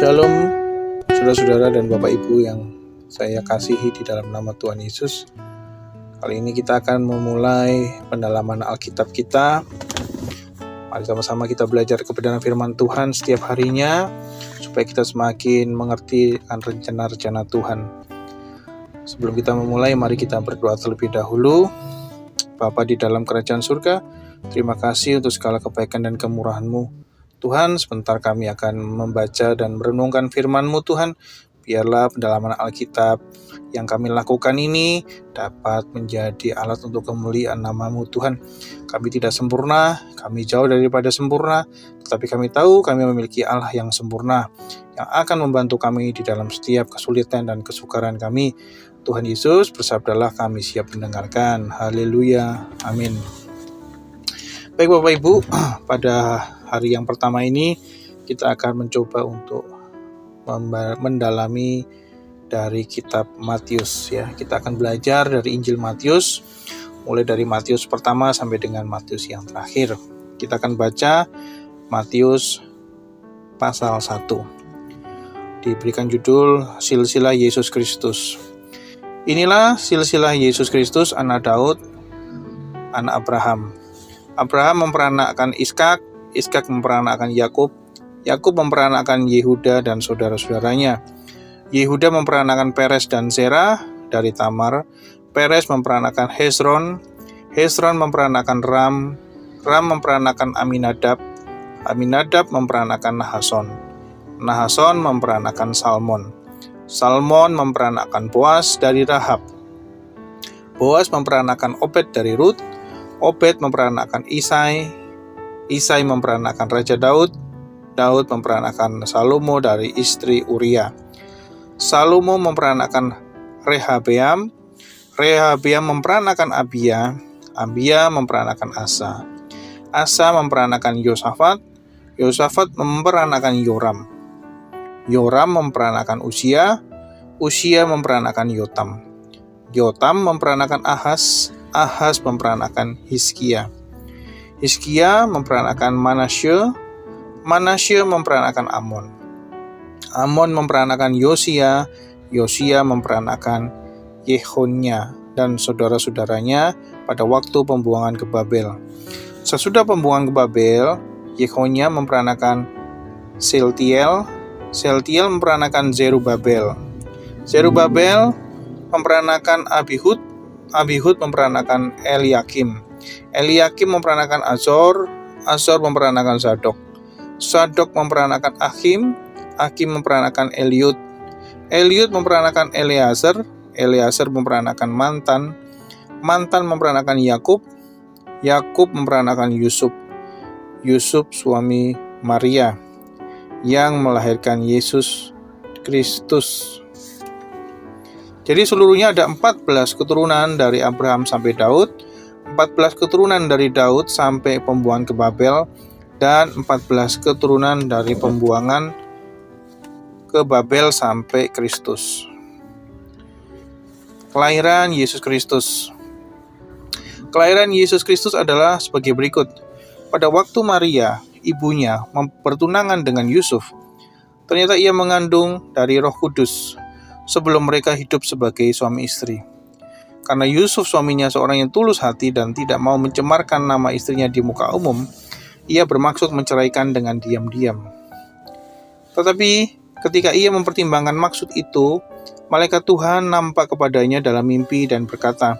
Shalom, saudara-saudara dan Bapak Ibu yang saya kasihi di dalam nama Tuhan Yesus. Kali ini kita akan memulai pendalaman Alkitab kita. Mari sama-sama kita belajar kebenaran firman Tuhan setiap harinya, supaya kita semakin mengerti akan rencana-rencana Tuhan. Sebelum kita memulai, mari kita berdoa terlebih dahulu. Bapa di dalam kerajaan surga, terima kasih untuk segala kebaikan dan kemurahan-Mu. Tuhan, sebentar kami akan membaca dan merenungkan firman-Mu Tuhan. Biarlah pendalaman Alkitab yang kami lakukan ini dapat menjadi alat untuk kemuliaan nama-Mu Tuhan. Kami tidak sempurna, kami jauh daripada sempurna, tetapi kami tahu kami memiliki Allah yang sempurna, yang akan membantu kami di dalam setiap kesulitan dan kesukaran kami. Tuhan Yesus, bersabdalah, kami siap mendengarkan. Haleluya, amin. Baik Bapak Ibu, pada hari yang pertama ini kita akan mencoba untuk mendalami dari kitab Matius ya. Kita akan belajar dari Injil Matius, mulai dari Matius pertama sampai dengan Matius yang terakhir. Kita akan baca Matius pasal 1. Diberikan judul Silsilah Yesus Kristus. Inilah silsilah Yesus Kristus, anak Daud, anak Abraham. Abraham memperanakkan Ishak, Ishak memperanakkan Yakub, Yakub memperanakkan Yehuda dan saudara-saudaranya. Yehuda memperanakkan Peres dan Zerah dari Tamar. Peres memperanakkan Hezron, Hezron memperanakkan Ram, Ram memperanakkan Aminadab, Aminadab memperanakkan Nahason, Nahason memperanakkan Salmon, Salmon memperanakkan Boas dari Rahab, Boas memperanakkan Obed dari Rut, Obed memperanakkan Isai, Isai memperanakkan Raja Daud, Daud memperanakkan Salomo dari istri Uria, Salomo memperanakkan Rehabeam, Rehabeam memperanakkan Abia, Abia memperanakkan Asa, Asa memperanakkan Yosafat, Yosafat memperanakkan Yoram, Yoram memperanakkan Usia, Usia memperanakkan Yotam, Yotam memperanakkan Ahaz, Ahaz memperanakkan Hizkia, Hizkia memperanakkan Manasye, Manasye memperanakkan Amon, Amon memperanakkan Yosia, Yosia memperanakkan Yehonia dan saudara-saudaranya pada waktu pembuangan ke Babel. Sesudah pembuangan ke Babel, Yehonia memperanakkan Sealtiel, Sealtiel memperanakkan Zerubabel, Zerubabel memperanakkan Abihud, Abihud memperanakkan Eliakim, Eliakim memperanakkan Azor, Azor memperanakkan Zadok, Zadok memperanakkan Akim, Akim memperanakkan Eliud, Eliud memperanakkan Eleazar, Eleazar memperanakkan Mantan, Mantan memperanakkan Yakub, Yakub memperanakkan Yusuf, Yusuf suami Maria yang melahirkan Yesus Kristus. Jadi seluruhnya ada 14 keturunan dari Abraham sampai Daud, 14 keturunan dari Daud sampai pembuangan ke Babel, dan 14 keturunan dari pembuangan ke Babel sampai Kristus. Kelahiran Yesus Kristus. Kelahiran Yesus Kristus adalah sebagai berikut. Pada waktu Maria, ibunya, bertunangan dengan Yusuf, ternyata ia mengandung dari Roh Kudus sebelum mereka hidup sebagai suami istri. Karena Yusuf suaminya seorang yang tulus hati dan tidak mau mencemarkan nama istrinya di muka umum, ia bermaksud menceraikan dengan diam-diam. Tetapi ketika ia mempertimbangkan maksud itu, malaikat Tuhan nampak kepadanya dalam mimpi dan berkata,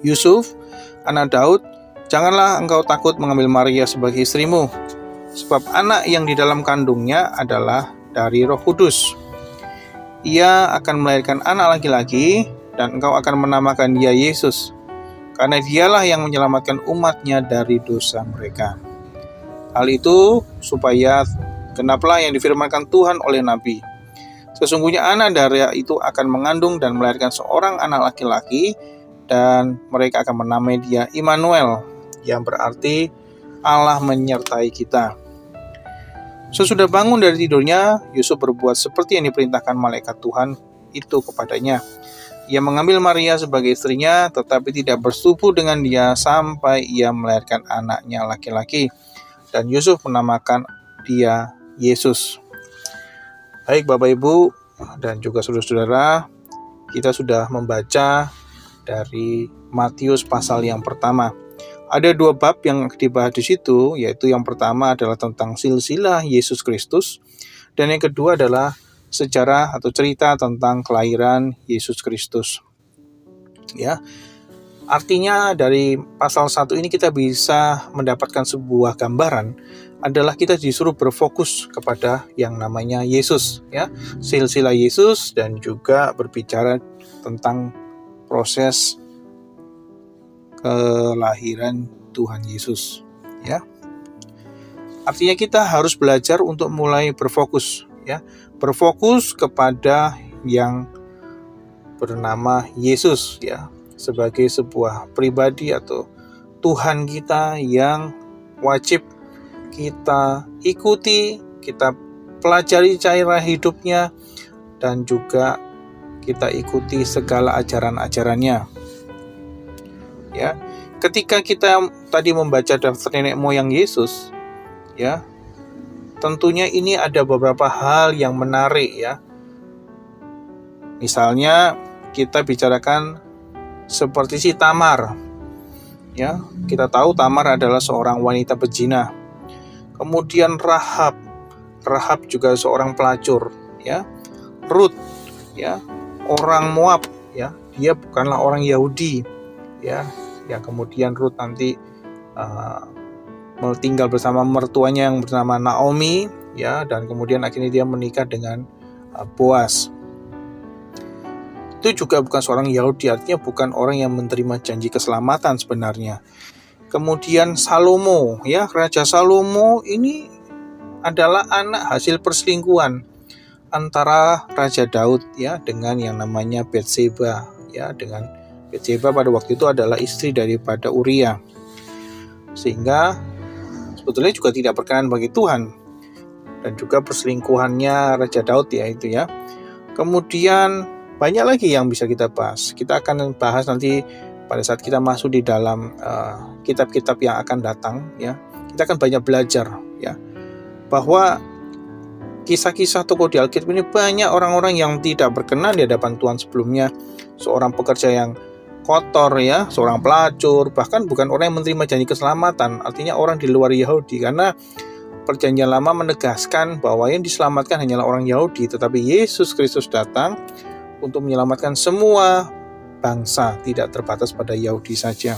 "Yusuf, anak Daud, janganlah engkau takut mengambil Maria sebagai istrimu, sebab anak yang di dalam kandungnya adalah dari Roh Kudus. Ia akan melahirkan anak laki-laki, dan engkau akan menamakan dia Yesus, karena dialah yang menyelamatkan umatnya dari dosa mereka." Hal itu supaya genaplah yang difirmankan Tuhan oleh Nabi. Sesungguhnya anak darah itu akan mengandung dan melahirkan seorang anak laki-laki, dan mereka akan menamai dia Immanuel, yang berarti Allah menyertai kita. Sesudah bangun dari tidurnya, Yusuf berbuat seperti yang diperintahkan malaikat Tuhan itu kepadanya. Ia mengambil Maria sebagai istrinya, tetapi tidak bersetubuh dengan dia sampai ia melahirkan anaknya laki-laki. Dan Yusuf menamakan dia Yesus. Baik Bapak Ibu dan juga saudara-saudara, kita sudah membaca dari Matius pasal yang pertama. Ada 2 bab yang dibahas di situ, yaitu yang pertama adalah tentang silsilah Yesus Kristus, dan yang kedua adalah sejarah atau cerita tentang kelahiran Yesus Kristus. Ya, artinya dari pasal 1 ini kita bisa mendapatkan sebuah gambaran adalah kita disuruh berfokus kepada yang namanya Yesus, ya, silsilah Yesus, dan juga berbicara tentang proses kelahiran Tuhan Yesus, ya. Artinya kita harus belajar untuk mulai berfokus, ya, berfokus kepada yang bernama Yesus, ya, sebagai sebuah pribadi atau Tuhan kita yang wajib kita ikuti, kita pelajari cara hidupnya, dan juga kita ikuti segala ajaran-ajarannya. Ya, ketika kita tadi membaca daftar nenek moyang Yesus, ya, tentunya ini ada beberapa hal yang menarik, ya. Misalnya kita bicarakan seperti si Tamar, ya. Kita tahu Tamar adalah seorang wanita pezina. Kemudian Rahab juga seorang pelacur, ya. Rut, ya, orang Moab, ya, dia bukanlah orang Yahudi, ya. Yang kemudian Rut nanti tinggal bersama mertuanya yang bernama Naomi, ya, dan kemudian akhirnya dia menikah dengan Boaz. Itu juga bukan seorang Yahudi, artinya bukan orang yang menerima janji keselamatan sebenarnya. Kemudian Salomo, ya, Raja Salomo ini adalah anak hasil perselingkuhan antara Raja Daud, ya, dengan yang namanya Batseba, ya, dengan Batseba pada waktu itu adalah istri daripada Uria, sehingga sebetulnya juga tidak berkenan bagi Tuhan, dan juga perselingkuhannya Raja Daud, ya, itu, ya. Kemudian banyak lagi yang bisa kita bahas. Kita akan bahas nanti pada saat kita masuk di dalam kitab-kitab yang akan datang, ya. Kita akan banyak belajar, ya, bahwa kisah-kisah tokoh di Alkitab ini banyak orang-orang yang tidak berkenan di hadapan Tuhan sebelumnya, seorang pekerja yang kotor, ya, seorang pelacur, bahkan bukan orang yang menerima janji keselamatan, artinya orang di luar Yahudi, karena Perjanjian Lama menegaskan bahwa yang diselamatkan hanyalah orang Yahudi, tetapi Yesus Kristus datang untuk menyelamatkan semua bangsa, tidak terbatas pada Yahudi saja.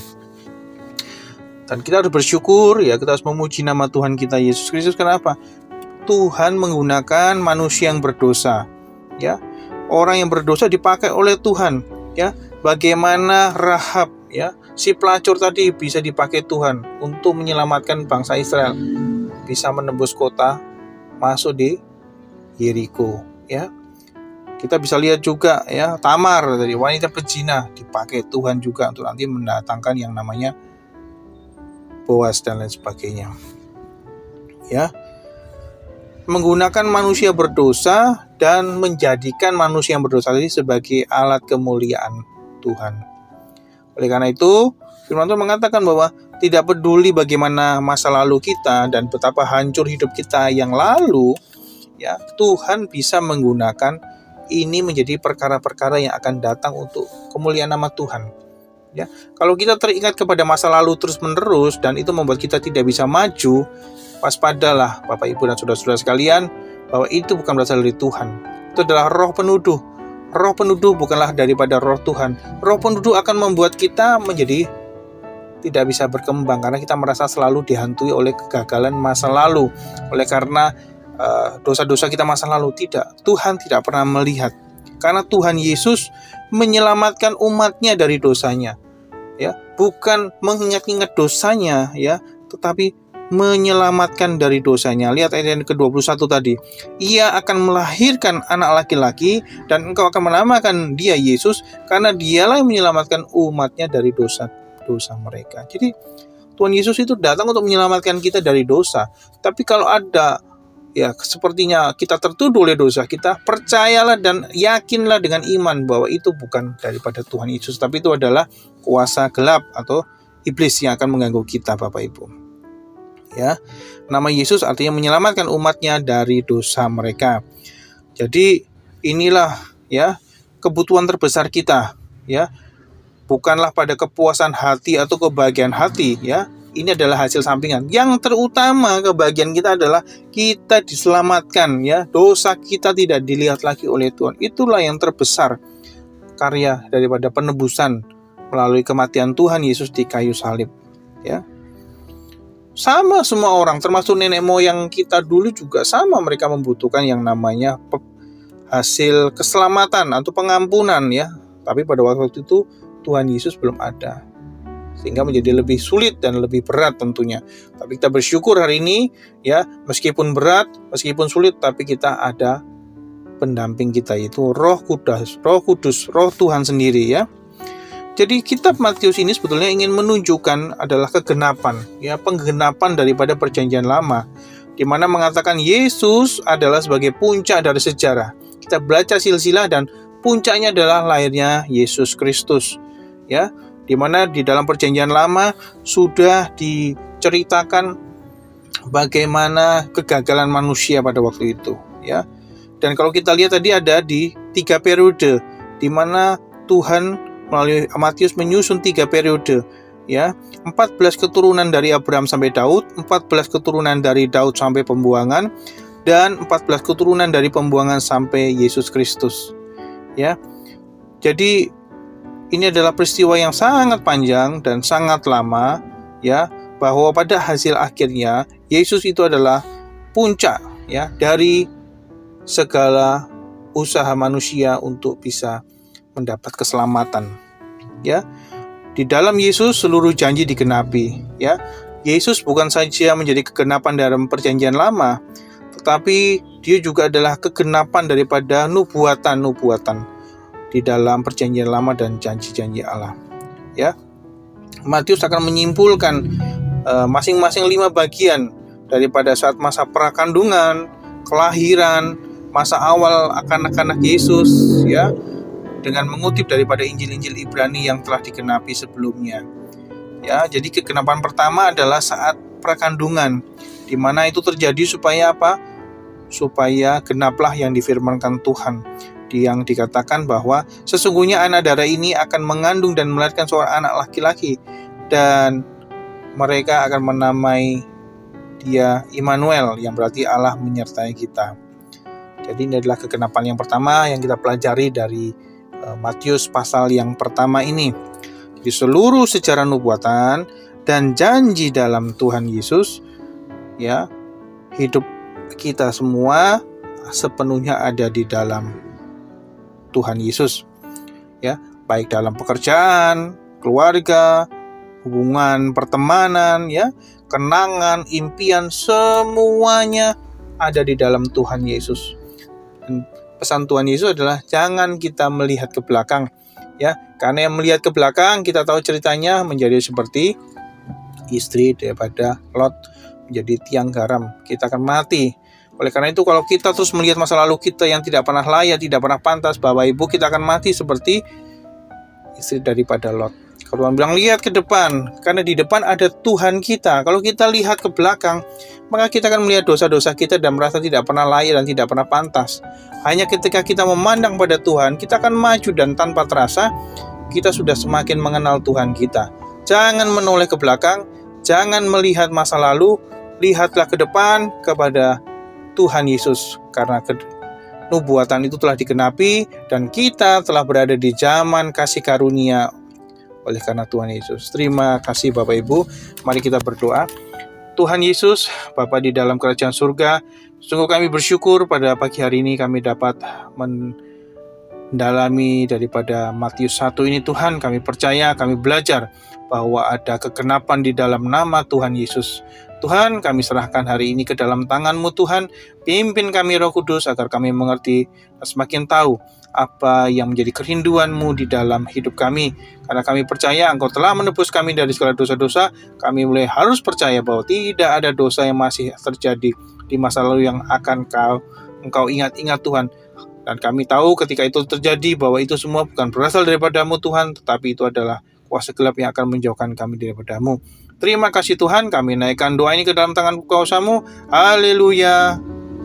Dan kita harus bersyukur, ya, kita harus memuji nama Tuhan kita Yesus Kristus. Kenapa? Tuhan menggunakan manusia yang berdosa, ya. Orang yang berdosa dipakai oleh Tuhan, ya. Bagaimana Rahab, ya, si pelacur tadi bisa dipakai Tuhan untuk menyelamatkan bangsa Israel, bisa menembus kota, masuk di Yeriko, ya. Kita bisa lihat juga, ya, Tamar dari wanita pezina dipakai Tuhan juga untuk nanti mendatangkan yang namanya Boaz dan lain sebagainya, ya. Menggunakan manusia berdosa dan menjadikan manusia yang berdosa tadi sebagai alat kemuliaan Tuhan. Oleh karena itu, firman Tuhan mengatakan bahwa tidak peduli bagaimana masa lalu kita dan betapa hancur hidup kita yang lalu, ya, Tuhan bisa menggunakan ini menjadi perkara-perkara yang akan datang untuk kemuliaan nama Tuhan, ya. Kalau kita teringat kepada masa lalu terus-menerus dan itu membuat kita tidak bisa maju, waspadalah Bapak Ibu dan saudara-saudara sekalian, bahwa itu bukan berasal dari Tuhan. Itu adalah roh penuduh. Roh penuduh bukanlah daripada roh Tuhan. Roh penuduh akan membuat kita menjadi tidak bisa berkembang karena kita merasa selalu dihantui oleh kegagalan masa lalu. Oleh karena dosa-dosa kita masa lalu, tidak. Tuhan tidak pernah melihat. Karena Tuhan Yesus menyelamatkan umatnya dari dosanya, ya, bukan mengingat-ingat dosanya, ya, tetapi menyelamatkan dari dosanya. Lihat ayat yang ke-21 tadi. Ia akan melahirkan anak laki-laki dan engkau akan menamakan dia Yesus karena dialah yang menyelamatkan umatnya dari dosa-dosa mereka. Jadi Tuhan Yesus itu datang untuk menyelamatkan kita dari dosa. Tapi kalau ada, ya, sepertinya kita tertuduh oleh dosa, kita percayalah dan yakinlah dengan iman bahwa itu bukan daripada Tuhan Yesus, tapi itu adalah kuasa gelap atau iblis yang akan mengganggu kita, Bapak Ibu. Ya, nama Yesus artinya menyelamatkan umatnya dari dosa mereka. Jadi inilah ya kebutuhan terbesar kita, ya. Bukanlah pada kepuasan hati atau kebahagiaan hati, ya. Ini adalah hasil sampingan. Yang terutama kebahagiaan kita adalah kita diselamatkan, ya. Dosa kita tidak dilihat lagi oleh Tuhan. Itulah yang terbesar karya daripada penebusan melalui kematian Tuhan Yesus di kayu salib, ya. Sama semua orang, termasuk nenek moyang kita dulu juga sama, mereka membutuhkan yang namanya hasil keselamatan atau pengampunan, ya. Tapi pada waktu itu Tuhan Yesus belum ada, sehingga menjadi lebih sulit dan lebih berat tentunya. Tapi kita bersyukur hari ini, ya, meskipun berat, meskipun sulit, tapi kita ada pendamping kita, yaitu Roh Kudus, Roh Tuhan sendiri, ya. Jadi kitab Matius ini sebetulnya ingin menunjukkan adalah kegenapan, ya, penggenapan daripada perjanjian lama, di mana mengatakan Yesus adalah sebagai puncak dari sejarah. Kita belajar silsilah dan puncaknya adalah lahirnya Yesus Kristus, ya, di mana di dalam perjanjian lama sudah diceritakan bagaimana kegagalan manusia pada waktu itu, ya. Dan kalau kita lihat tadi ada di 3 periode, di mana Tuhan melalui Matius menyusun 3 periode, ya. 14 keturunan dari Abraham sampai Daud, 14 keturunan dari Daud sampai pembuangan, dan 14 keturunan dari pembuangan sampai Yesus Kristus, ya. Jadi ini adalah peristiwa yang sangat panjang dan sangat lama, ya, bahwa pada hasil akhirnya Yesus itu adalah puncak, ya, dari segala usaha manusia untuk bisa mendapat keselamatan, ya. Di dalam Yesus seluruh janji digenapi, ya. Yesus bukan saja menjadi kegenapan dalam perjanjian lama, tetapi dia juga adalah kegenapan daripada nubuatan-nubuatan di dalam perjanjian lama dan janji-janji Allah, ya. Matius akan menyimpulkan masing-masing 5 bagian daripada saat masa prakandungan, kelahiran, masa awal anak-anak Yesus, ya, dengan mengutip daripada Injil-Injil Ibrani yang telah digenapi sebelumnya. Ya, jadi kegenapan pertama adalah saat prakandungan, di mana itu terjadi supaya apa? Supaya genaplah yang difirmankan Tuhan, yang dikatakan bahwa sesungguhnya anak darah ini akan mengandung dan melahirkan seorang anak laki-laki, dan mereka akan menamai dia Immanuel, yang berarti Allah menyertai kita. Jadi ini adalah kegenapan yang pertama yang kita pelajari dari Matius pasal yang pertama ini. Di seluruh sejarah nubuatan dan janji dalam Tuhan Yesus, ya, hidup kita semua sepenuhnya ada di dalam Tuhan Yesus, ya, baik dalam pekerjaan, keluarga, hubungan pertemanan, ya, kenangan, impian, semuanya ada di dalam Tuhan Yesus. Dan pesan Tuhan Yesus adalah jangan kita melihat ke belakang, ya, karena yang melihat ke belakang kita tahu ceritanya menjadi seperti istri daripada Lot menjadi tiang garam, kita akan mati. Oleh karena itu kalau kita terus melihat masa lalu kita yang tidak pernah layak, tidak pernah pantas, Bapak Ibu, kita akan mati seperti istri daripada Lot. Kalau Tuhan bilang lihat ke depan, karena di depan ada Tuhan kita. Kalau kita lihat ke belakang, maka kita akan melihat dosa-dosa kita dan merasa tidak pernah layak dan tidak pernah pantas. Hanya ketika kita memandang pada Tuhan, kita akan maju dan tanpa terasa kita sudah semakin mengenal Tuhan kita. Jangan menoleh ke belakang, jangan melihat masa lalu, lihatlah ke depan kepada Tuhan Yesus, karena nubuatan itu telah digenapi dan kita telah berada di zaman kasih karunia oleh karena Tuhan Yesus. Terima kasih Bapak Ibu. Mari kita berdoa. Tuhan Yesus, Bapa di dalam kerajaan surga, sungguh kami bersyukur pada pagi hari ini kami dapat mendalami daripada Matius 1 ini. Tuhan, kami percaya, kami belajar bahwa ada kegenapan di dalam nama Tuhan Yesus. Tuhan, kami serahkan hari ini ke dalam tangan-Mu Tuhan. Pimpin kami Roh Kudus agar kami mengerti dan semakin tahu apa yang menjadi kerinduan-Mu di dalam hidup kami. Karena kami percaya Engkau telah menebus kami dari segala dosa-dosa, kami mulai harus percaya bahwa tidak ada dosa yang masih terjadi di masa lalu yang akan Engkau ingat-ingat Tuhan. Dan kami tahu ketika itu terjadi bahwa itu semua bukan berasal daripada-Mu Tuhan, tetapi itu adalah kuasa gelap yang akan menjauhkan kami daripada-Mu. Terima kasih Tuhan, kami naikkan doa ini ke dalam tangan kuasa-Mu. Haleluya,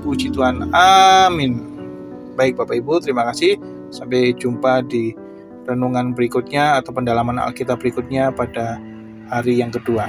puji Tuhan, amin. Baik Bapak Ibu, terima kasih. Sampai jumpa di renungan berikutnya atau pendalaman Alkitab berikutnya pada hari yang kedua.